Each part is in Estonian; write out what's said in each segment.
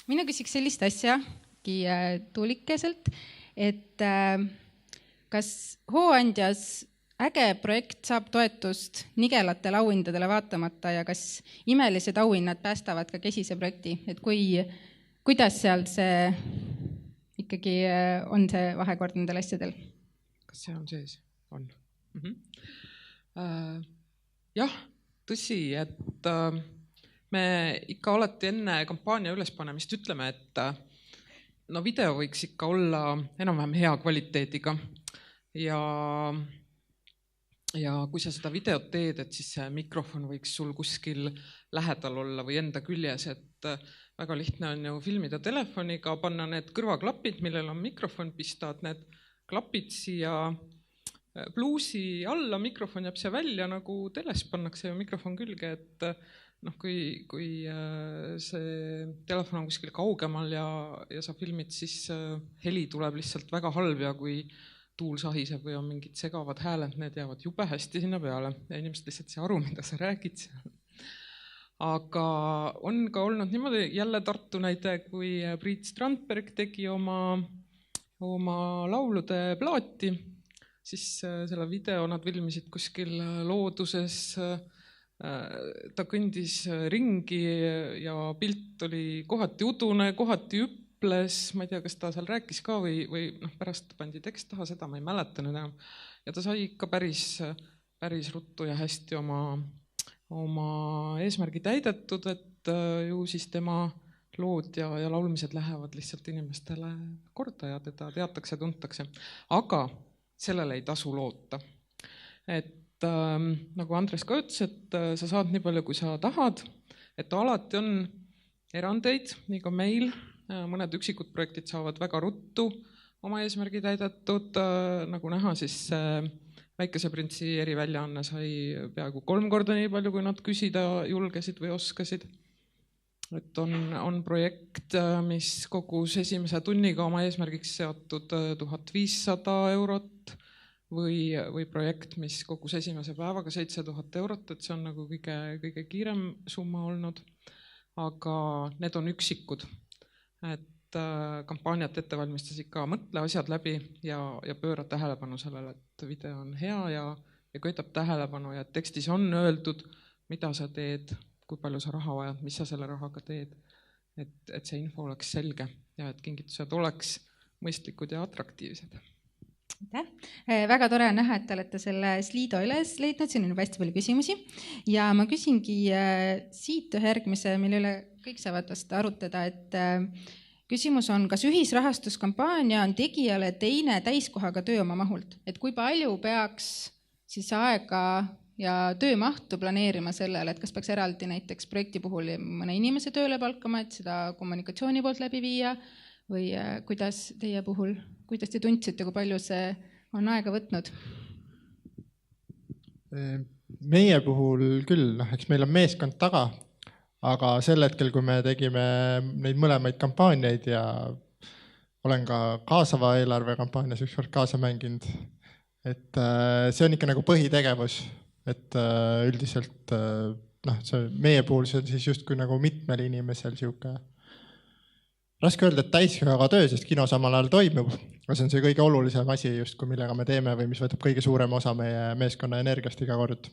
Mina küsiks sellist asja tuulikeselt, et kas Hooandjas äge projekt saab toetust nigelatele auhindadele vaatamata ja kas imelised auhinnad päästavad ka kesise projekti, et kuidas seal see ikkagi on see vahekord nendel asjadel? Kas see on sees? On. Jah, tõsi, et me ikka alati enne kampaania ülespanemist ütleme, et no video võiks ikka olla enam-vähem hea kvaliteediga ja kui sa seda videot teed, et siis see mikrofon võiks sul kuskil lähedal olla või enda küljes, et väga lihtne on ju filmida telefoniga, panna need kõrvaklapid, millel on mikrofon, pistad need klapid siia pluusi alla, mikrofon jääb see välja, nagu teles pannakse ju mikrofon külge, et kui see telefon on kuskil kaugemal ja sa filmid, siis heli tuleb lihtsalt väga halb ja kui tuul sahiseb või on mingid segavad hääled, need jäävad jube hästi sinna peale ja inimesed lihtsalt ei aru, mida sa räägid seal. Aga on ka olnud niimoodi jälle Tartu näide, kui Priit Strandberg tegi oma laulude plaati, siis selle video nad filmisid kuskil looduses, ta kõndis ringi ja pilt oli kohati udune, kohati üples, ma ei tea, kas ta seal rääkis ka või pärast pandi tekst taha, seda ma ei mäleta nüüd enam. Ja ta sai ikka päris ruttu ja hästi oma eesmärgi täidetud, et ju siis tema lood ja laulmised lähevad lihtsalt inimestele korda ja teda teatakse, tuntakse. Aga sellele ei tasu loota. Et nagu Andres ka ütles, et sa saad nii palju, kui sa tahad, et alati on erandeid, nii ka meil. Mõned üksikud projektid saavad väga ruttu oma eesmärgi täidetud. Nagu näha, siis Väikese printsi eriväljaanne sai peaaegu 3 korda nii palju, kui nad küsida julgesid või oskasid. Et on projekt, mis kogus esimese tunniga oma eesmärgiks seatud 1500 eurot või projekt, mis kogus esimese päevaga 7000 eurot, et see on nagu kõige kiirem summa olnud. Aga need on üksikud, et kampaaniat ette valmistas ikka mõtle asjad läbi ja pööra tähelepanu sellele, et video on hea ja köitab tähelepanu ja tekstis on öeldud, mida sa teed, kui palju sa raha vajad, mis sa selle rahaga teed, et see info oleks selge ja et kingitused oleks mõistlikud ja atraktiivsed. Väga tore on näha, et te olete selle Slido üles leidnud, siin on juba hästi palju küsimusi ja ma küsingi siit ühe järgmise, mille üle kõik saavad vast arutada, et küsimus on, kas ühisrahastuskampaania on tegijale teine täiskohaga töö oma mahult, et kui palju peaks siis aega ja töömahtu planeerima sellele, et kas peaks eraldi näiteks projekti puhul mõne inimese tööle palkama, et seda kommunikatsiooni poolt läbi viia või kuidas teie puhul, kuidas te tundsite, kui palju see on aega võtnud? Meie puhul küll, eks meil on meeskond taga, aga sel hetkel, kui me tegime neid mõlemaid kampaaniaid ja olen ka kaasava eelarve kampaanias ükskord kaasa mänginud, et see on ikka nagu põhitegevus. Et üldiselt meie puhul see on siis justkui nagu mitmel inimesel siuke raske öelda, et täiskohaga töö, sest kino samal ajal toimub, aga see on see kõige olulisem asi justkui, millega me teeme või mis võtab kõige suurem osa meie meeskonna energiast iga kord.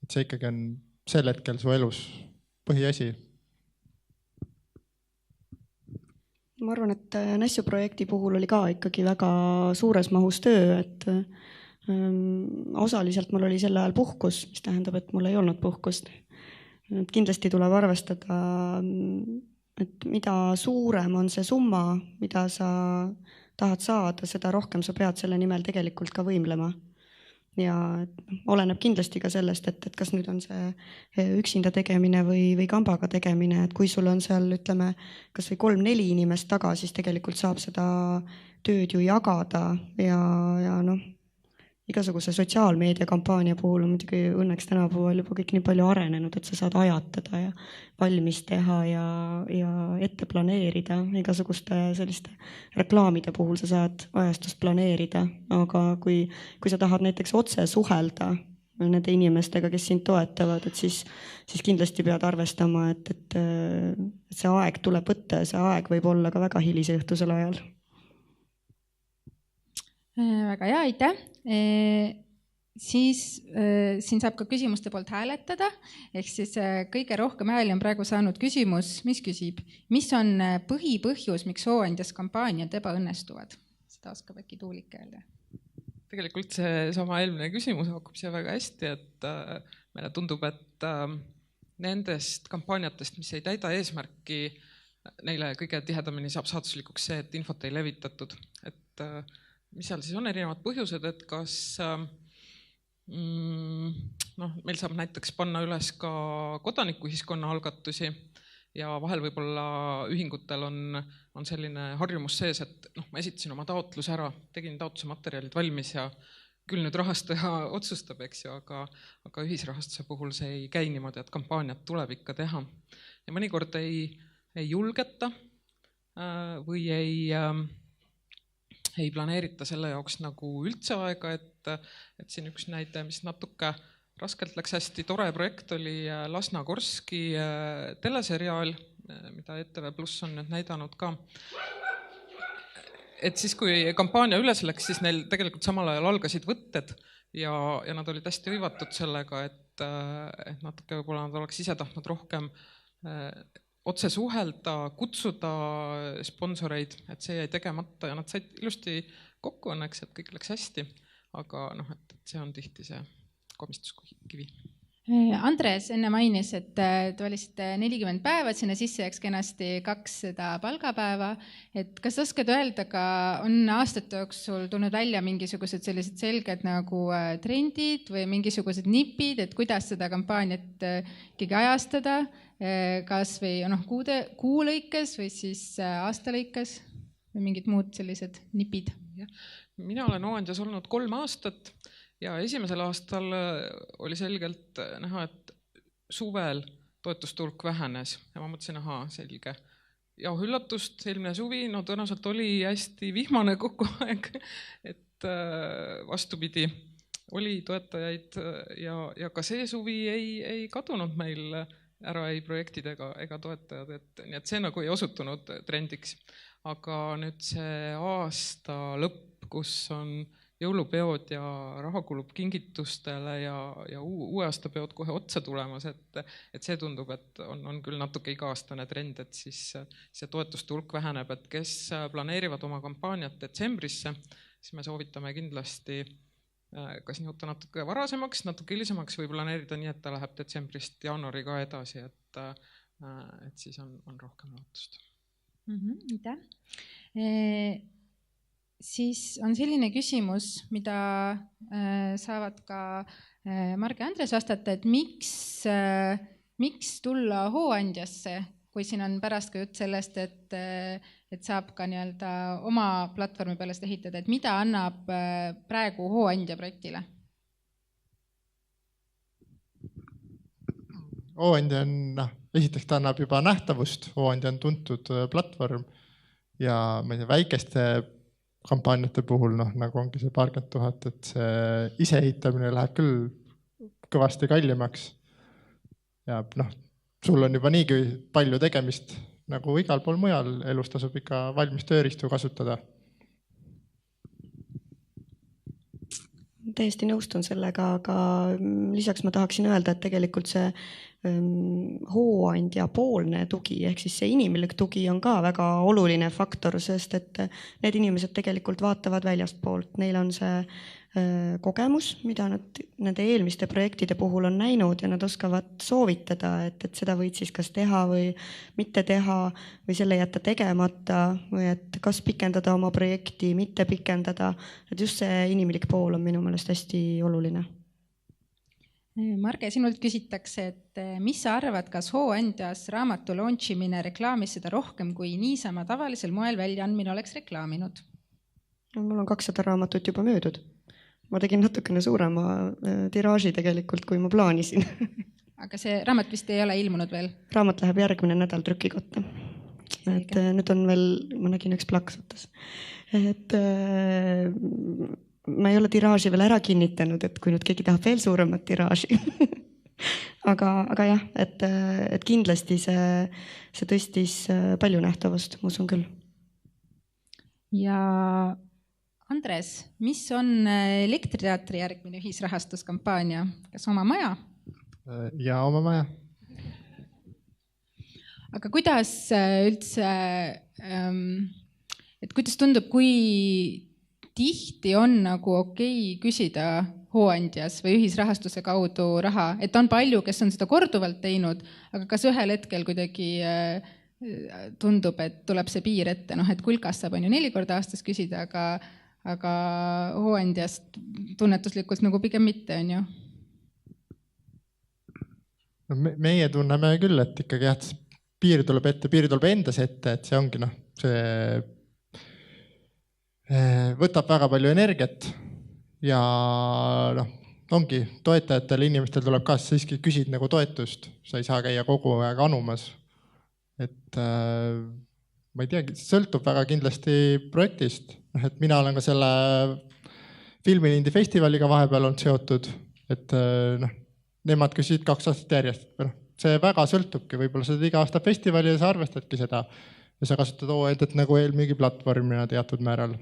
Et see ikkagi on sel hetkel su elus põhiasi. Ma arvan, et Nässu projekti puhul oli ka ikkagi väga suures mahus töö, et osaliselt mul oli sel ajal puhkus, mis tähendab, et mul ei olnud puhkust. Kindlasti tuleb arvestada, et mida suurem on see summa, mida sa tahad saada, seda rohkem sa pead selle nimel tegelikult ka võimlema. Ja oleneb kindlasti ka sellest, et kas nüüd on see üksinda tegemine või kambaga tegemine, et kui sul on seal, ütleme, kas või 3-4 inimest taga, siis tegelikult saab seda tööd ju jagada ja igasuguse sotsiaalmeedia kampaania puhul on muidugi õnneks tänapäeval juba kõik nii palju arenenud, et sa saad ajatada ja valmis teha ja ette planeerida. Igasuguste selliste reklaamide puhul sa saad ajastust planeerida, aga kui sa tahad näiteks otse suhelda nende inimestega, kes sind toetavad, et siis kindlasti pead arvestama, et see aeg tuleb võtta ja see aeg võib olla ka väga hilisõhtusel ajal. Väga hea, aitäh. Siis siin saab ka küsimuste poolt hääletada, ehk siis kõige rohkem hääli on praegu saanud küsimus, mis küsib, mis on põhipõhjus, miks hooandjas kampaaniad ebaõnnestuvad? Seda oskab äkki Tuulik öelda. Tegelikult see sama eelmine küsimus hakkab siia väga hästi, et meile tundub, et nendest kampaaniatest, mis ei täida eesmärki, neile kõige tihedamini saab saatuslikuks see, et infot ei levitatud. Et mis seal siis on erinevad põhjused, et kas meil saab näiteks panna üles ka kodanikuühiskonna algatusi ja vahel võib-olla ühingutel on selline harjumus sees, et ma esitasin oma taotluse ära, tegin taotluse materjalid valmis ja küll nüüd rahastaja otsustab, eks ju, aga ühisrahastuse puhul see ei käi niimoodi, et kampaaniat tuleb ikka teha. Ja mõnikord ei julgeta või ei planeerita selle jaoks nagu üldse aega, et siin üks näide, mis natuke raskelt läks hästi tore projekt, oli Lasna Korski teleseriaal, mida ETV+ on nüüd näidanud ka. Et siis, kui kampaania üles läks, siis neil tegelikult samal ajal algasid võtted ja nad olid hästi hõivatud sellega, et natuke võib-olla nad oleks ise tahtnud rohkem otse suhelda, kutsuda sponsoreid, et see jäi tegemata ja nad said ilusti kokku õnneks, et kõik läks hästi, aga et see on tihti see komistuskivi. Andres enne mainis, et te valisite 40 päeva, sinna sisse jääks kenasti 200 palgapäeva. Et kas oskad öelda, ka on aastate jooksul tulnud välja mingisugused sellised selged nagu trendid või mingisugused nipid, et kuidas seda kampaaniat ikkagi ajastada, kas või kuu lõikes või siis aasta lõikes või mingid muud sellised nipid? Mina olen hooandjas olnud 3 aastat. Ja esimesel aastal oli selgelt näha, et suvel toetustulk vähenes ja ma mõtlesin, selge. Ja üllatust, eelmine suvi, tõenäoliselt oli hästi vihmane kogu aeg, et vastupidi, oli toetajaid ja ka see suvi ei kadunud meil ära ei projektid ega toetajad, nii et see nagu ei osutunud trendiks. Aga nüüd see aasta lõpp, kus on jõulupeod ja raha kulub kingitustele ja uueaastapeod kohe otsa tulemas, et see tundub, et on küll natuke iga-aastane trend, et siis see toetustulk väheneb, et kes planeerivad oma kampaaniat detsembrisse, siis me soovitame kindlasti kas nihuta natuke varasemaks, natuke hilisemaks või planeerida nii, et ta läheb detsembrist jaanuari ka edasi, et siis on rohkem lootust. Aitäh. Siis on selline küsimus, mida saavad ka Marge ja Andres vastata, et miks tulla hooandjasse, kui siin on pärast ka jutt sellest, et saab ka nii-öelda oma platvormi peale seda ehitada, et mida annab praegu hooandja projektile? Hooandja on, esiteks ta annab juba nähtavust, hooandja on tuntud platvorm ja väikeste kampaaniate puhul, nagu ongi see 40 000, et see iseehitamine läheb küll kõvasti kallimaks. Ja sul on juba niigi palju tegemist, nagu igal pool mujal elus tasub ikka valmis tööriistu kasutada. Täiesti nõustun sellega, aga lisaks ma tahaksin öelda, et tegelikult see hooandja poolne tugi ehk siis see inimlik tugi on ka väga oluline faktor, sest et need inimesed tegelikult vaatavad väljastpoolt, neil on see kogemus, mida nad nende eelmiste projektide puhul on näinud ja nad oskavad soovitada, et seda võid siis kas teha või mitte teha või selle jätta tegemata või et kas pikendada oma projekti, mitte pikendada, et just see inimlik pool on minu meelest hästi oluline. Marge, sinult küsitakse, et mis sa arvad, kas hooandjas raamatu launchimine reklaamis seda rohkem kui niisama tavalisel moel väljaandmine oleks reklaaminud? Mul on 200 raamatut juba müüdud. Ma tegin natukene suurema tiraaži tegelikult, kui ma plaanisin. Aga see raamat vist ei ole ilmunud veel? Raamat läheb järgmine nädal trükikotta. Et nüüd on veel, ma nägin üks plaksutas. Et ma ei ole tiraaži veel ära kinnitanud, et kui nüüd keegi tahab veel suuremat tiraaži aga jah, et kindlasti see tõstis palju nähtavust, ma usun küll. Ja Andres, mis on Elektriteatri järgmine ühisrahastuskampaania? Kas oma maja? Ja oma maja. Aga kuidas üldse, et kuidas tundub, kui tihti on nagu okei küsida hooandjas või ühisrahastuse kaudu raha, et on palju, kes on seda korduvalt teinud, aga kas ühel hetkel kuidagi tundub, et tuleb see piir ette, et kulkast saab on ju 4 korda aastas küsida, aga hooandjast tunnetuslikult nagu pigem mitte, on ju? No, meie tunneme küll, et ikkagi jah, piir tuleb ette, piir tuleb endas ette, et see ongi see võtab väga palju energiat ja ongi toetajatel inimestel tuleb ka siiski küsid nagu toetust, sa ei saa käia kogu aeg anumas. Et ma ei teagi, sõltub väga kindlasti projektist, et mina olen ka selle Filmilindi festivaliga vahepeal olnud seotud, et nemad küsisid 2 aastat järjest. See väga sõltubki, võib-olla sa iga aasta festivali ja sa arvestadki seda ja sa kasutad OED-et nagu eelmüügiplatvormina teatud määral.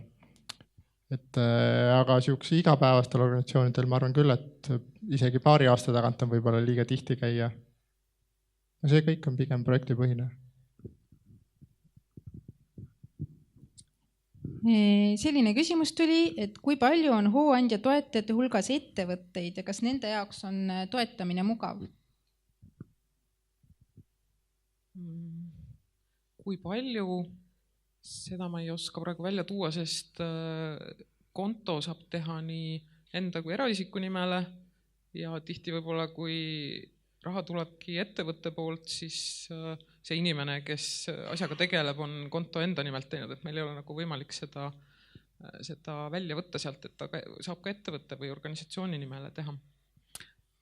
Aga siukse igapäevastel organisatsioonidel ma arvan küll, et isegi 2 aasta tagant on võib-olla liiga tihti käia. See kõik on pigem projektipõhine. Selline küsimus tuli, et kui palju on hooandja toetajate hulgas ettevõtteid ja kas nende jaoks on toetamine mugav? Kui palju, seda ma ei oska praegu välja tuua, sest konto saab teha nii enda kui eraisiku nimele ja tihti võib-olla kui raha tulebki ettevõtte poolt, siis see inimene, kes asjaga tegeleb, on konto enda nimelt teinud, et meil ei ole nagu võimalik seda välja võtta sealt, et ta saab ka ettevõtte või organisatsiooni nimele teha.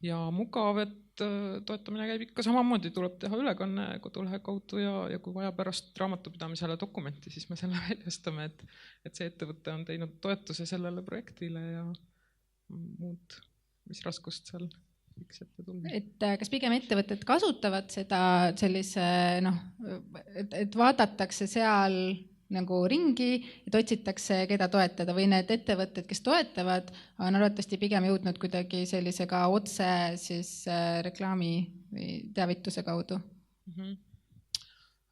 Ja mugav, et toetamine käib ikka samamoodi, tuleb teha ülekanne kodulehe kaudu ja kui vaja pärast raamatupidamisele dokumenti, siis me selle väljastame, et see ettevõte on teinud toetuse sellele projektile ja muud, mis raskust seal võiks ette tulla. Et kas pigem ettevõtted kasutavad seda sellise, et vaadatakse seal nagu ringi, et otsitakse, keda toetada või need ettevõtted, kes toetavad, on arvatavasti pigem jõudnud kuidagi sellise ka otse siis reklaami või teavituse kaudu?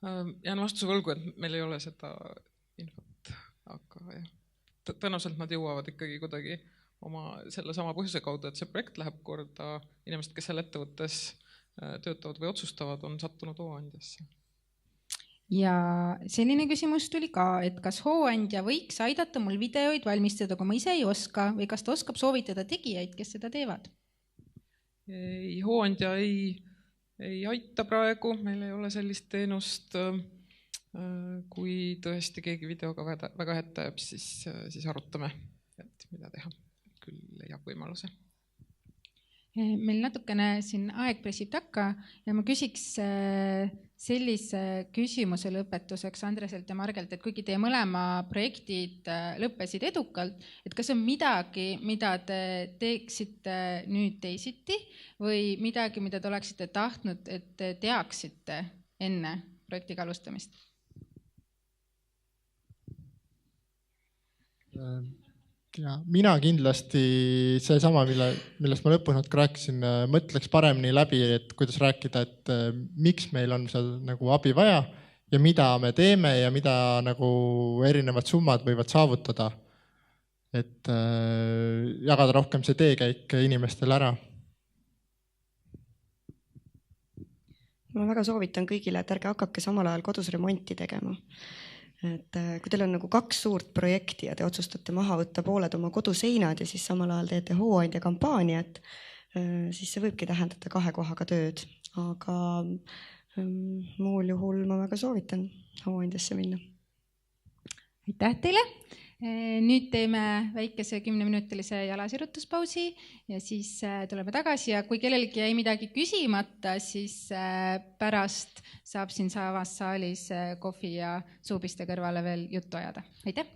Jään vastuse võlgu, et meil ei ole seda infot, aga jah, tõenäoliselt nad jõuavad ikkagi kuidagi selle sama põhjuse kaudu, et see projekt läheb korda, inimesed, kes seal ettevõttes töötavad või otsustavad, on sattunud hooandjasse. Ja selline küsimus tuli ka, et kas hooandja võiks aidata mul videoid valmistada, kui ma ise ei oska või kas ta oskab soovitada tegijaid, kes seda teevad? Hooandja ei aita praegu, meil ei ole sellist teenust. Kui tõesti keegi videoga väga ette jääb, siis arutame, et mida teha. Küll leiab võimaluse. Meil natukene siin aeg pressib takka ja ma küsiks sellise küsimuse lõpetuseks Andreselt ja Margelt, et kuigi teie mõlema projektid lõppesid edukalt, et kas on midagi, mida te teeksite nüüd teisiti või midagi, mida te oleksite tahtnud, et te teaksite enne projektiga alustamist? Ja mina kindlasti seesama, millest ma lõpus natuke rääkisin, mõtleks paremini läbi, et kuidas rääkida, et miks meil on seal nagu abi vaja ja mida me teeme ja mida nagu erinevad summad võivad saavutada. Et jagada rohkem see teekäik inimestele ära. Ma väga soovitan kõigile, et ärge hakake samal ajal kodus remonti tegema. Et kui teil on nagu 2 suurt projekti ja te otsustate maha võtta pooled oma koduseinad ja siis samal ajal teete hooandja kampaaniat, siis see võibki tähendada 2 kohaga tööd. Aga muul juhul ma väga soovitan hooandjasse minna. Aitäh teile! Nüüd teeme väikese 10-minutilise jalasirutuspausi ja siis tuleme tagasi ja kui kellelgi jäi midagi küsimata, siis pärast saab siin samas saalis kohvi ja suupiste kõrvale veel juttu ajada. Aitäh!